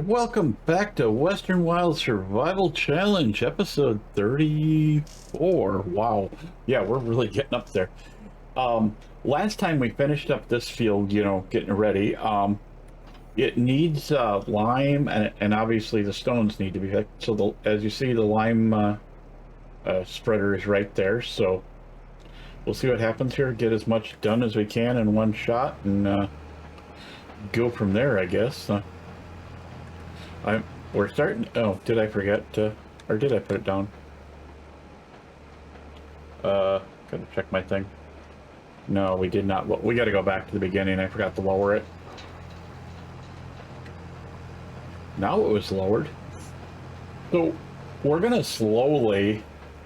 and welcome back to Western Wild Survival Challenge, episode 34. Wow. Yeah, we're really getting up there. Last time we finished up this field, getting it ready. It needs lime, and obviously the stones need to be picked. So as you see, the lime spreader is right there. So we'll see what happens here. Get as much done as we can in one shot, and go from there, I guess. We're starting. Oh, did I forget to, or did I put it down? Gotta check my thing. No, we did not. We got to go back to the beginning. I forgot to lower it. Now it was lowered. So we're gonna slowly,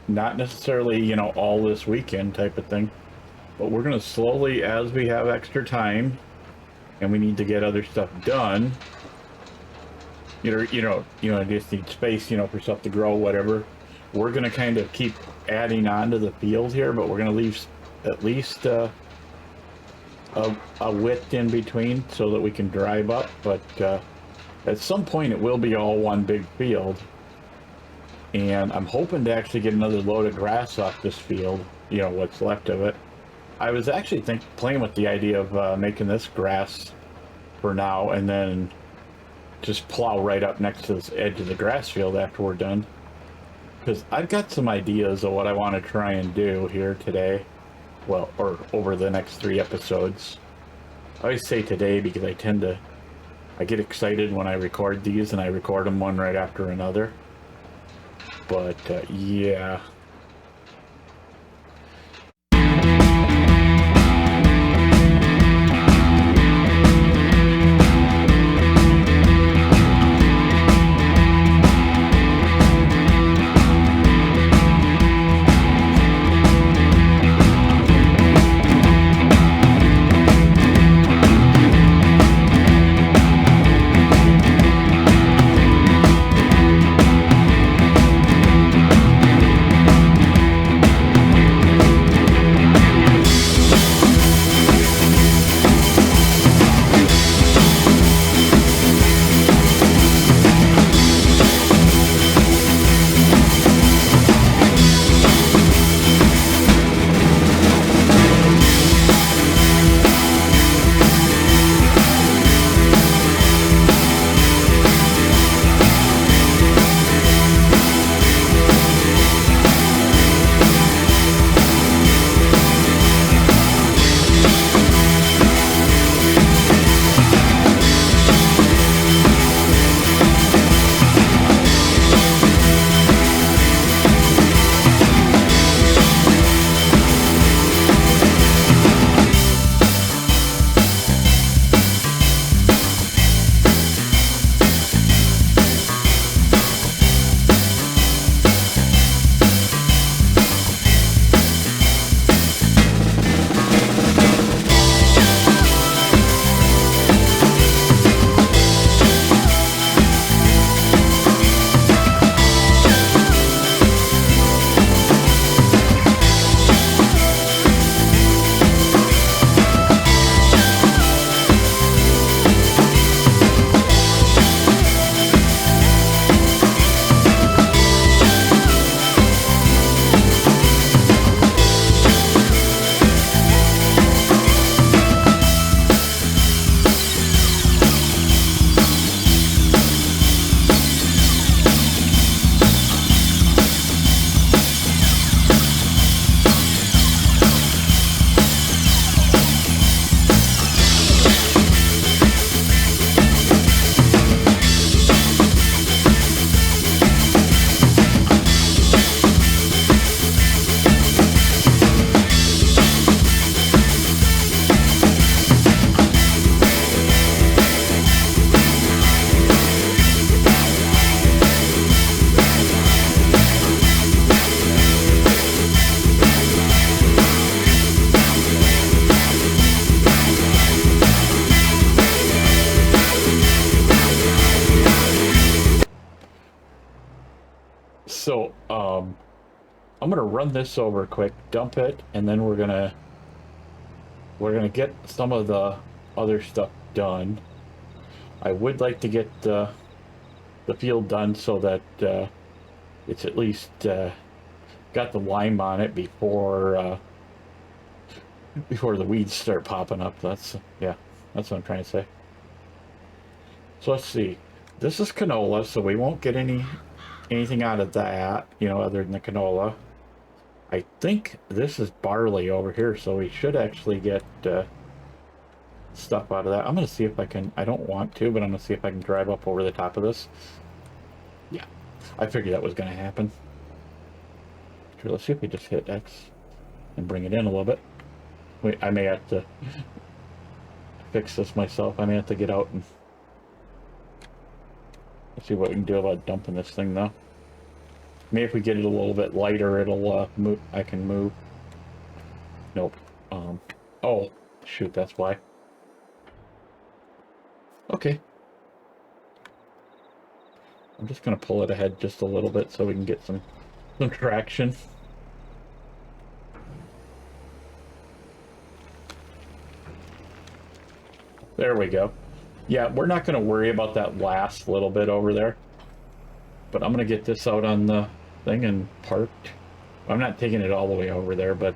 not necessarily, all this weekend type of thing, but we're gonna slowly, as we have extra time, and we need to get other stuff done. Just need space, for stuff to grow, whatever. We're going to kind of keep adding on to the field here, but we're going to leave at least a width in between so that we can drive up. But at some point it will be all one big field. And I'm hoping to actually get another load of grass off this field, what's left of it. I was actually playing with the idea of making this grass for now, and then just plow right up next to this edge of the grass field after we're done, because I've got some ideas of what I want to try and do here today, or over the next 3 episodes. I always say today because I get excited when I record these, and I record them one right after another. But yeah. So, I'm gonna run this over quick, dump it, and then we're gonna get some of the other stuff done. I would like to get the field done so that it's at least got the lime on it before before the weeds start popping up. That's, yeah, that's what I'm trying to say. So let's see. This is canola, so we won't get anything out of that, you know, other than the canola. I think this is barley over here, so we should actually get stuff out of that. I'm going to see if I can, I don't want to, but I'm going to see if I can drive up over the top of this. Yeah, I figured that was going to happen. Sure, let's see if we just hit X and bring it in a little bit. Wait, I may have to fix this myself. I may have to get out and let's see what we can do about dumping this thing, though. Maybe if we get it a little bit lighter, it'll move. I can move. Nope. Oh, shoot, that's why. Okay. I'm just gonna pull it ahead just a little bit so we can get some traction. There we go. Yeah, we're not gonna worry about that last little bit over there. But I'm gonna get this out on the thing and parked. I'm not taking it all the way over there, but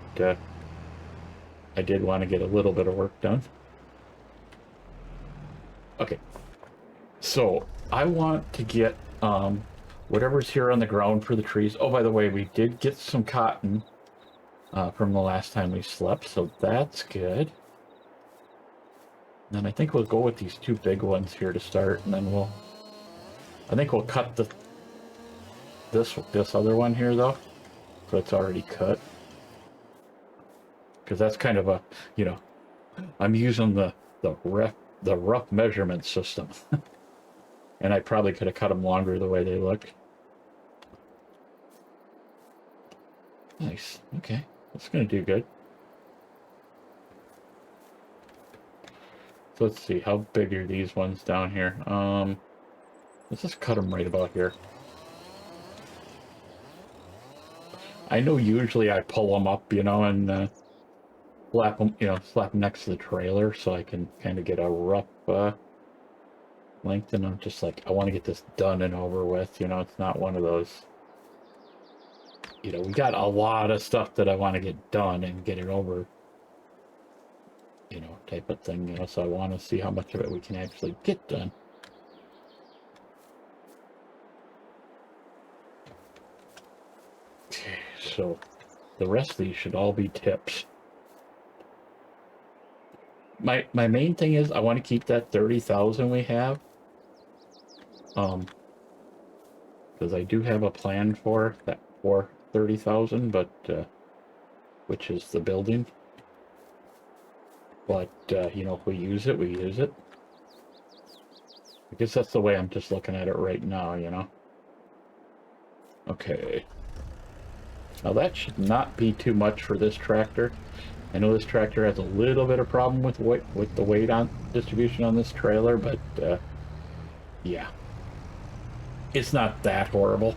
I did want to get a little bit of work done. Okay, so I want to get whatever's here on the ground for the trees. Oh, by the way, we did get some cotton from the last time we slept, so that's good. And then I think we'll go with these two big ones here to start, and then I think we'll cut this other one here though, so it's already cut, because that's kind of a, you know, I'm using the rough measurement system. And I probably could have cut them longer the way they look. Nice. Okay, that's gonna do good. So let's see, how big are these ones down here? Let's just cut them right about here. I know usually I pull them up, you know, and slap them, you know, slap them next to the trailer so I can kind of get a rough length. And I'm just like, I want to get this done and over with, you know. It's not one of those, you know, we got a lot of stuff that I want to get done and get it over, you know, type of thing, you know. So I want to see how much of it we can actually get done. Okay, so the rest of these should all be tips. My main thing is I want to keep that 30,000 we have. Because I do have a plan for that for 30,000, but which is the building. But you know, if we use it, we use it. I guess that's the way I'm just looking at it right now, you know. Okay. Now that should not be too much for this tractor. I know this tractor has a little bit of problem with the weight on distribution on this trailer, but yeah, it's not that horrible.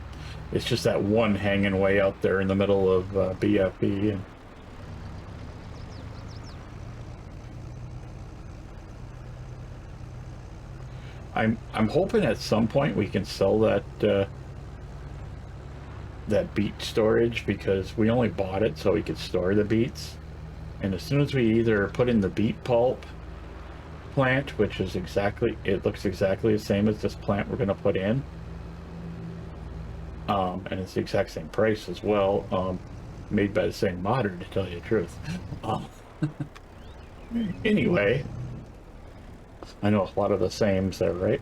It's just that one hanging way out there in the middle of BFE. And I'm hoping at some point we can sell that that beet storage, because we only bought it so we could store the beets. And as soon as we either put in the beet pulp plant, which is exactly, it looks exactly the same as this plant we're going to put in, and it's the exact same price as well, made by the same modder, to tell you the truth. Anyway, I know a lot of the sames there, right?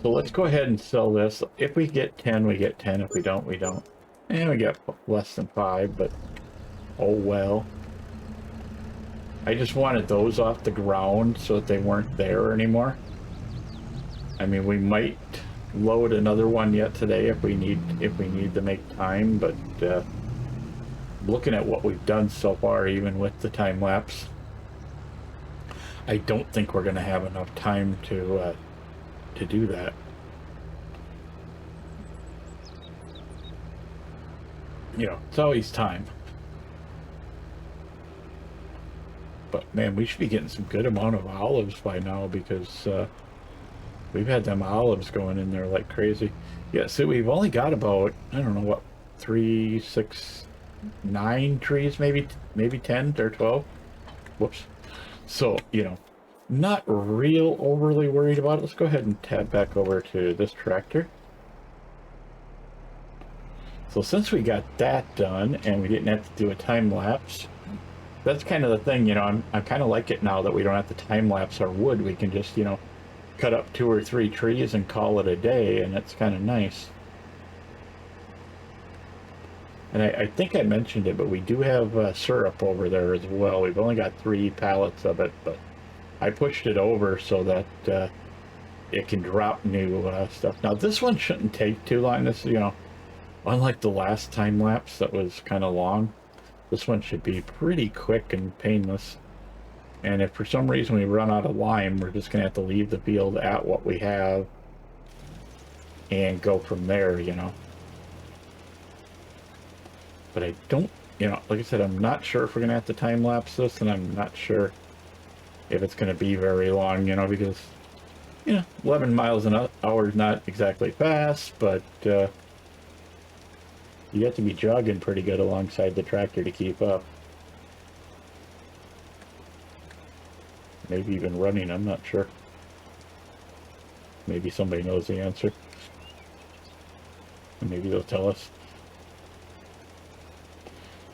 So let's go ahead and sell this. If we get 10, we get 10. If we don't, we don't. And we get less than 5, but oh well. I just wanted those off the ground so that they weren't there anymore. I mean, we might load another one yet today if we need to make time, but looking at what we've done so far, even with the time lapse, I don't think we're going to have enough time to do that. You know, it's always time. But man, we should be getting some good amount of olives by now, because We've had them olives going in there like crazy. Yeah, so we've only got about, I don't know what, 3, 6, 9 trees, maybe 10 or 12. Whoops. So, you know, not real overly worried about it. Let's go ahead and tab back over to this tractor. So since we got that done and we didn't have to do a time lapse, that's kind of the thing, you know, I kind of like it now that we don't have to time lapse our wood. We can just, you know, cut up 2 or 3 trees and call it a day, and it's kind of nice. And I think I mentioned it, but we do have syrup over there as well. We've only got 3 pallets of it, but I pushed it over so that it can drop new stuff. Now this one shouldn't take too long. This, you know, unlike the last time lapse that was kind of long, this one should be pretty quick and painless. And if for some reason we run out of lime, we're just gonna have to leave the field at what we have and go from there, you know. But I don't, you know, like I said, I'm not sure if we're gonna have to time lapse this, and I'm not sure if it's gonna be very long, you know, because, you know, 11 miles an hour is not exactly fast, but you have to be jogging pretty good alongside the tractor to keep up. Maybe even running, I'm not sure. Maybe somebody knows the answer. Maybe they'll tell us.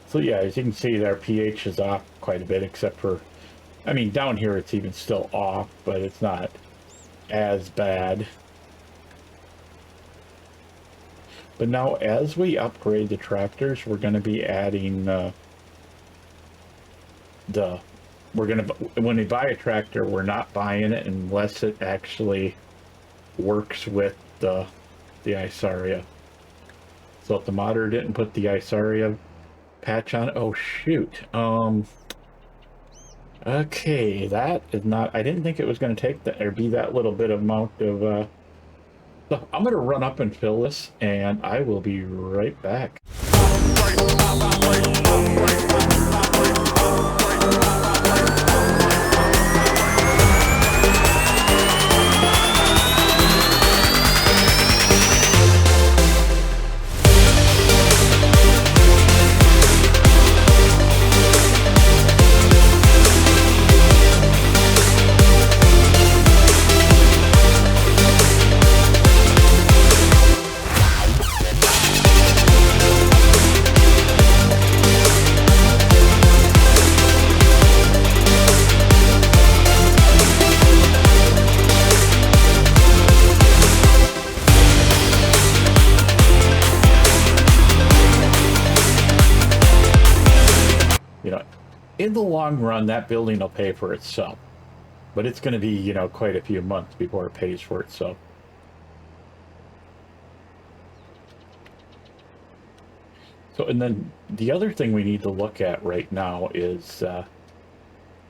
So yeah, as you can see, our pH is off quite a bit, except for, I mean, down here it's even still off, but it's not as bad. But now, as we upgrade the tractors, we're going to be adding when we buy a tractor, we're not buying it unless it actually works with the Isaria. So if the modder didn't put the Isaria patch on it, oh shoot. Okay, that is not, I didn't think it was going to take that or be that little bit of amount of so I'm going to run up and fill this, and I will be right back. In the long run, that building will pay for itself, but it's going to be, you know, quite a few months before it pays for itself. So, and then the other thing we need to look at right now is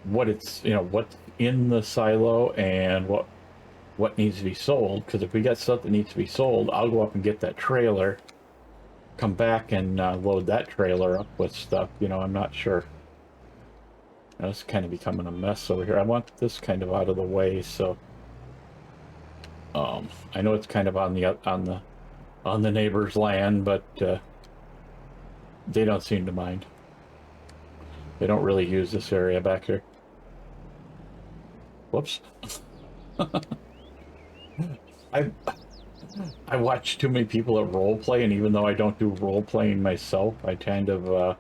what it's, you know, what's in the silo and what needs to be sold. Because if we got stuff that needs to be sold, I'll go up and get that trailer, come back and load that trailer up with stuff. You know, I'm not sure. Now, it's kind of becoming a mess over here. I want this kind of out of the way, so I know it's kind of on the neighbor's land, but they don't seem to mind. They don't really use this area back here. Whoops. I watch too many people at role play, and even though I don't do role playing myself, I kind of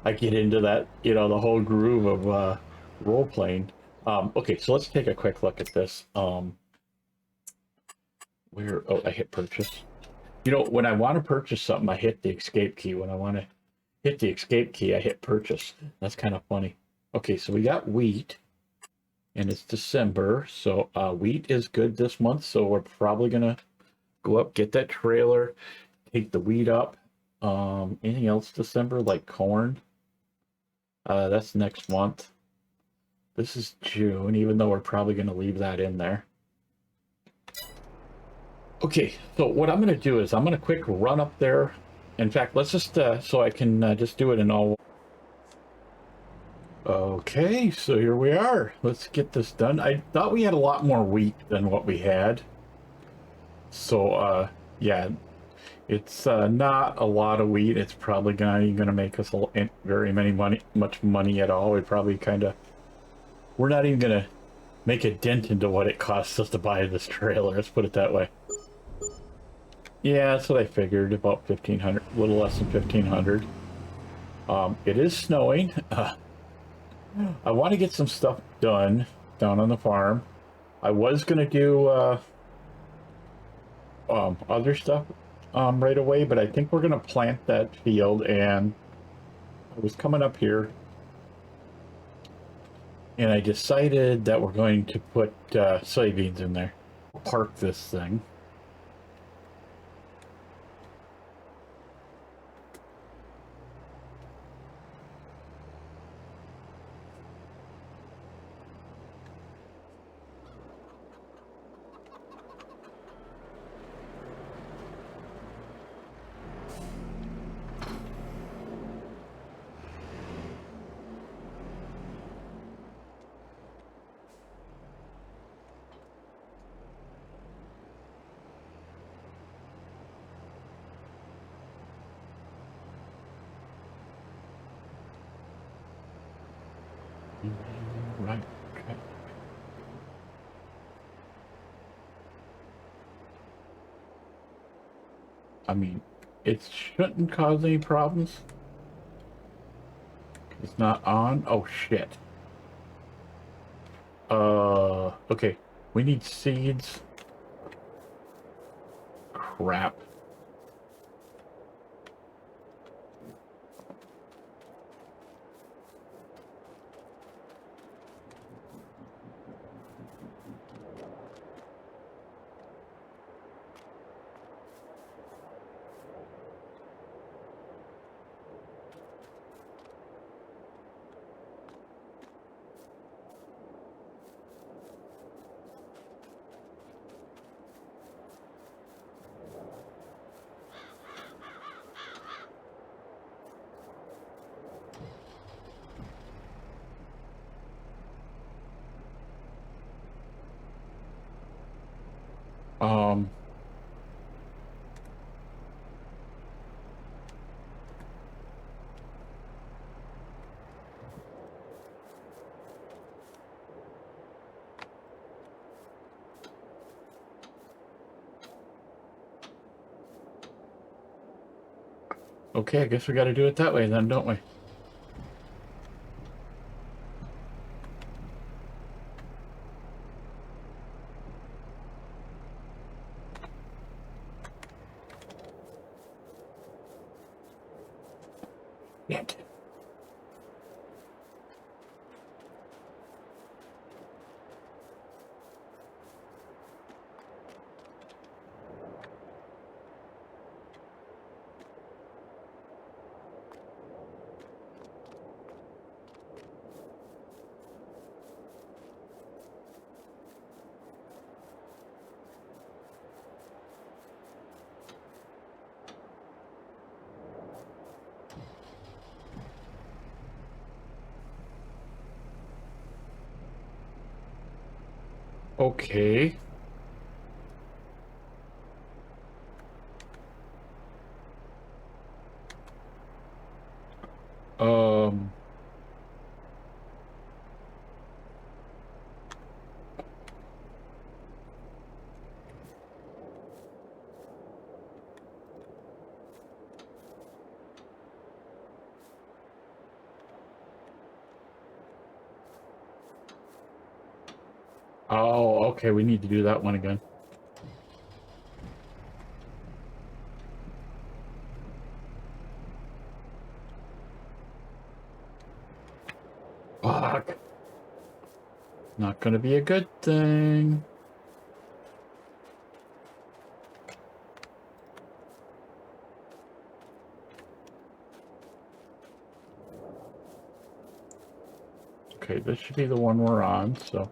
I get into that, you know, the whole groove of role playing. Okay, so let's take a quick look at this. Oh, I hit purchase. You know, when I want to purchase something, I hit the escape key. When I want to hit the escape key, I hit purchase. That's kind of funny. Okay, so we got wheat, and it's December, so wheat is good this month, so we're probably gonna go up, get that trailer, take the wheat up. Anything else December, like corn? That's next month. This is June, even though we're probably going to leave that in there. Okay, so what I'm going to do is I'm going to quick run up there. In fact, let's just, so I can just do it in all. Okay, so here we are. Let's get this done. I thought we had a lot more wheat than what we had. So, yeah, it's not a lot of wheat. It's probably not even gonna make us much money at all. We're not even gonna make a dent into what it costs us to buy this trailer. Let's put it that way. Yeah, that's what I figured. About 1,500, a little less than 1,500. It is snowing. I want to get some stuff done down on the farm. I was gonna do other stuff right away, but I think we're gonna plant that field. And I was coming up here, and I decided that we're going to put soybeans in there. Park this thing. Right. Okay. I mean, it shouldn't cause any problems. It's not on. Oh shit. Okay. We need seeds. Crap. Um, okay, I guess we got to do it that way then, don't we? Shit. Okay. Um, oh, okay, we need to do that one again. Fuck. Not gonna be a good thing. Okay, this should be the one we're on, so.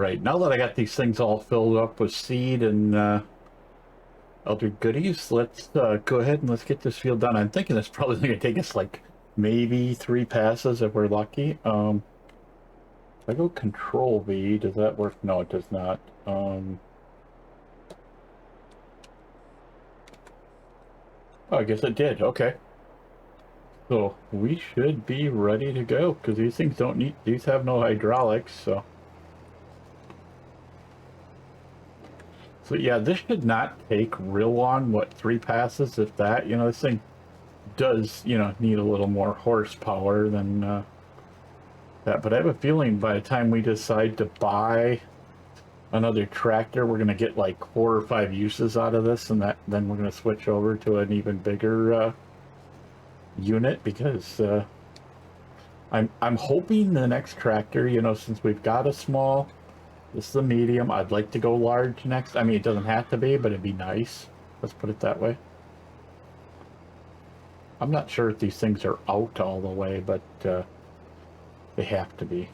right, now that I got these things all filled up with seed and other goodies, let's go ahead and let's get this field done. I'm thinking it's probably going to take us like maybe 3 passes if we're lucky. If I go Control V, does that work? No, it does not. Oh, I guess it did. Okay. So we should be ready to go because these things don't need, these have no hydraulics, so. So yeah, this should not take real long, what, 3 passes, if that, you know, this thing does, you know, need a little more horsepower than that, but I have a feeling by the time we decide to buy another tractor, we're going to get like 4 or 5 uses out of this, and then we're going to switch over to an even bigger unit, because I'm hoping the next tractor, you know, since we've got a small, this is a medium, I'd like to go large next. I mean, it doesn't have to be, but it'd be nice. Let's put it that way. I'm not sure if these things are out all the way, but they have to be.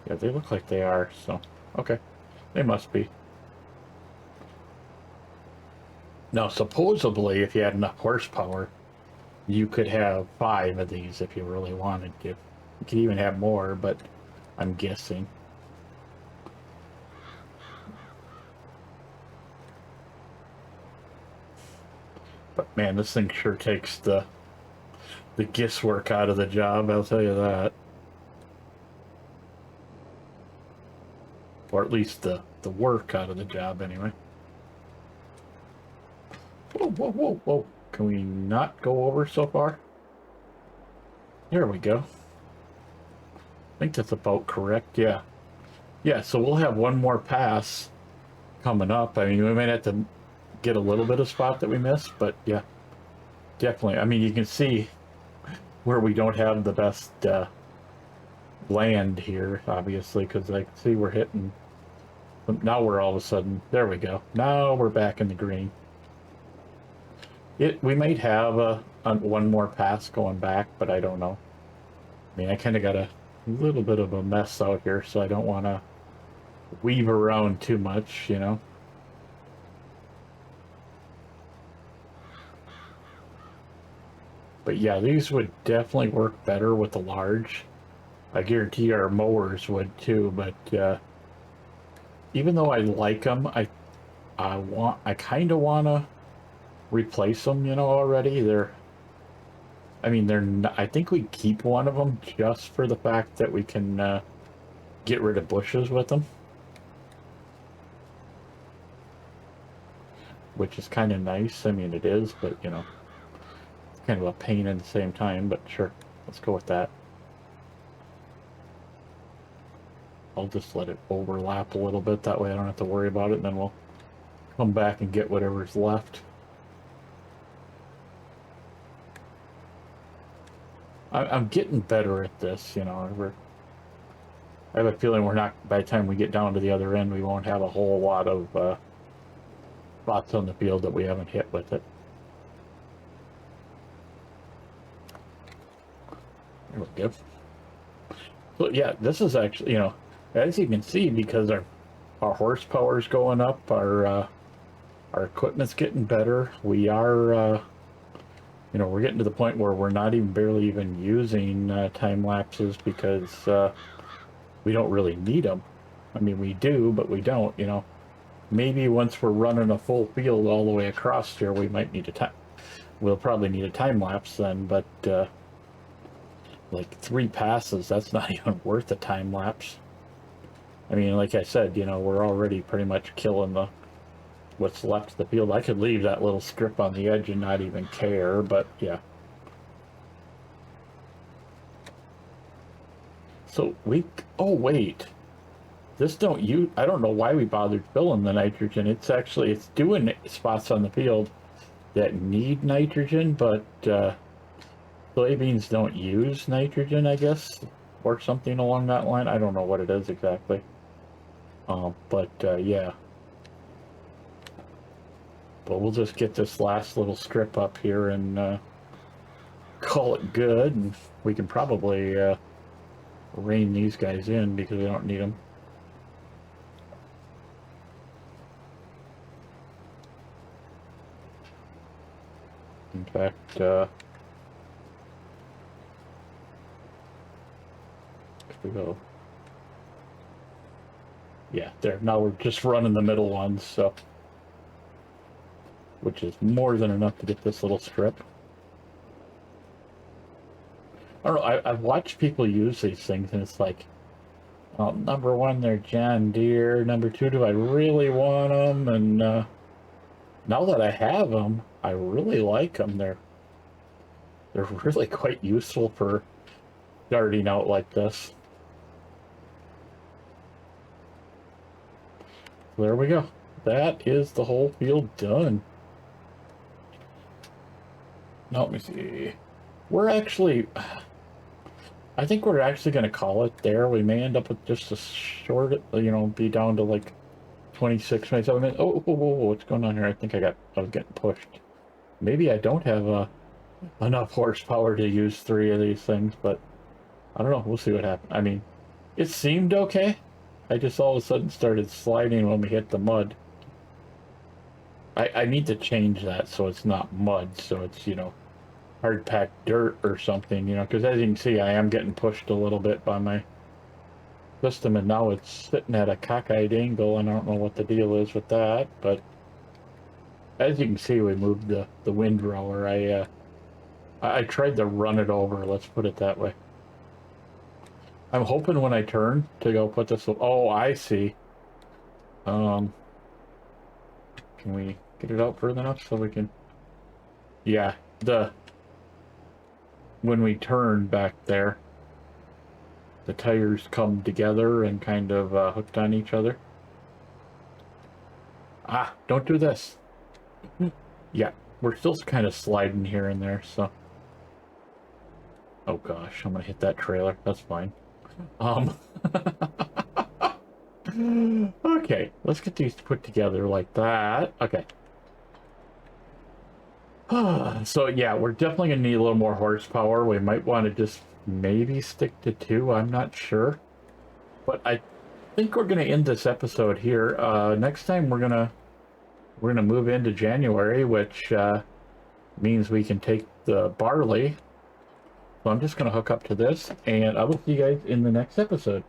Yeah, they look like they are, so okay. They must be. Now, supposedly, if you had enough horsepower, you could have 5 of these if you really wanted to. You could even have more, but I'm guessing. But man, this thing sure takes the guesswork out of the job, I'll tell you that. Or at least the work out of the job, anyway. Whoa, whoa, whoa, whoa. Can we not go over so far? There we go. I think that's about correct, yeah. Yeah, so we'll have one more pass coming up. I mean, we might have to get a little bit of spot that we missed, but yeah, definitely. I mean, you can see where we don't have the best land here, obviously, because I can see we're hitting. Now we're all of a sudden, there we go. Now we're back in the green. We might have one more pass going back, but I don't know. I mean, I kind of got a little bit of a mess out here, so I don't want to weave around too much, you know. But yeah, these would definitely work better with the large. I guarantee our mowers would too, but even though I like them, I kind of want to replace them, you know, already. I think we keep one of them just for the fact that we can get rid of bushes with them, which is kind of nice. I mean, it is, but you know, it's kind of a pain at the same time, but sure, let's go with that. I'll just let it overlap a little bit, that way I don't have to worry about it, and then we'll come back and get whatever's left. I'm getting better at this, you know. I have a feeling we're not, by the time we get down to the other end, we won't have a whole lot of spots on the field that we haven't hit with it. There we go. So yeah, this is actually, you know, as you can see, because our horsepower is going up, our equipment's getting better. We are, you know, we're getting to the point where we're not even barely even using time lapses because we don't really need them. I mean, we do, but we don't, you know. Maybe once we're running a full field all the way across here, we might need a time. We'll probably need a time lapse then, but like 3 passes, that's not even worth a time lapse. I mean, like I said, you know, we're already pretty much killing what's left of the field. I could leave that little strip on the edge and not even care, but yeah. So oh wait, this I don't know why we bothered filling the nitrogen. It's doing spots on the field that need nitrogen, but soybeans don't use nitrogen, I guess, or something along that line. I don't know what it is exactly. Yeah. But we'll just get this last little strip up here and call it good, and we can probably rein these guys in because we don't need them. In fact, if we go, yeah, there. Now we're just running the middle ones, so, which is more than enough to get this little strip. I don't know, I've watched people use these things, and it's like, number one, they're John Deere. Number two, do I really want them? And now that I have them, I really like them. They're really quite useful for starting out like this. There we go. That is the whole field done. Now let me see. We're actually, I think we're actually going to call it there. We may end up with just a short, you know, be down to like 26, 27 minutes. Oh, whoa, whoa, whoa, what's going on here? I think I was getting pushed. Maybe I don't have enough horsepower to use 3 of these things, but I don't know. We'll see what happens. I mean, it seemed okay. I just all of a sudden started sliding when we hit the mud. I need to change that so it's not mud, so it's, you know, hard packed dirt or something, you know, because as you can see, I am getting pushed a little bit by my system, and now it's sitting at a cockeyed angle, and I don't know what the deal is with that, but as you can see, we moved the windrower. I tried to run it over, let's put it that way. I'm hoping when I turn to go put this, oh, I see. Can we get it out further enough so we can, yeah, when we turn back there, the tires come together and kind of hooked on each other. Ah, don't do this. Yeah, we're still kind of sliding here and there, so. Oh gosh, I'm gonna hit that trailer. That's fine. Okay, let's get these put together like that. Okay. So yeah, we're definitely gonna need a little more horsepower. We might want to just maybe stick to 2. I'm not sure, but I think we're gonna end this episode here. Next time we're gonna move into January, which means we can take the barley. So I'm just gonna hook up to this, and I will see you guys in the next episode.